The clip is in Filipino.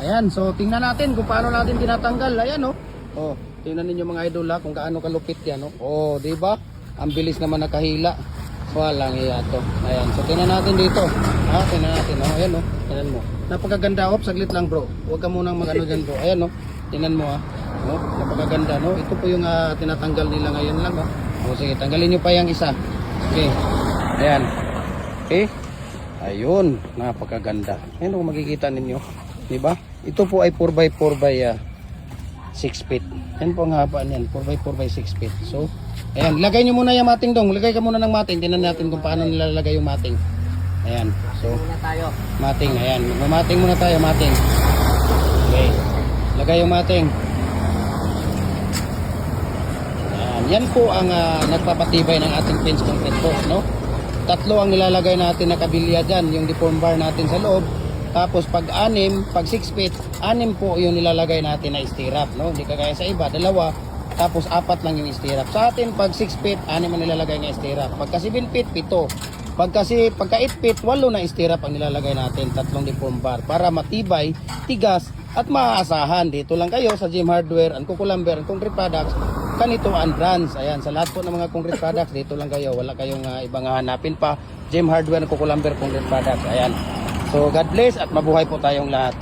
Ayan, so tingnan natin kung paano natin tinatanggal. Ayan oh. Oh, tingnan ninyo mga idol ha, kung gaano kalupit yan oh. Oh, di ba? Ang bilis naman nakahila. Walang iya to. Ayan, so tingnan natin dito. Ha, tingnan natin oh. Ayan oh. Tingnan mo. Napakaganda oh, saglit lang bro. Huwag ka munang mag-ano diyan bro. Ayan oh. Tingnan mo ha. No, napakaganda no. Ito po yung tinatanggal nila ngayon lang oh. O sige, tanggalin niyo pa yung isa. Okay. Ayan. Okay. Ayun, napakaganda. Ayan kung makikita ninyo, 'di ba? Ito po ay 4x4 by 6 feet. Yan po ang haba niyan, 4x4 by 6 feet. So, ayan, lagay niyo muna yung mating dong. Lagay ka muna ng mating. Tingnan natin kung paano nilalagay yung mating. Ayan. So, muna tayo. Mating, ayan. Mating muna tayo, mating. Okay. Lagay yung mating. Ayan, yan po ang nagpapatibay ng ating fence concrete po, no? Tatlo ang nilalagay natin na kabilya dyan, yung deform bar natin sa loob. Tapos pag 6 feet, 6 po yung nilalagay natin na stirrup, no? Hindi kagaya sa iba, 2, tapos 4 lang yung stirrup. Sa atin pag 6 feet, 6 ang nilalagay na stirrup. Pagka 7 feet, 7. Pagka 8 feet, 8 na stirrup ang nilalagay natin, 3 deform bar para matibay, tigas at maaasahan. Dito lang kayo sa Gem Hardware, ang Kukulamber, ang Concrete Products, Kanito and Brands. Ayan, sa lahat po ng mga concrete products, dito lang kayo. Wala kayong ibang hanapin pa. Gem Hardware, ang Kukulamber, Concrete Products. Ayan. So, God bless at mabuhay po tayong lahat.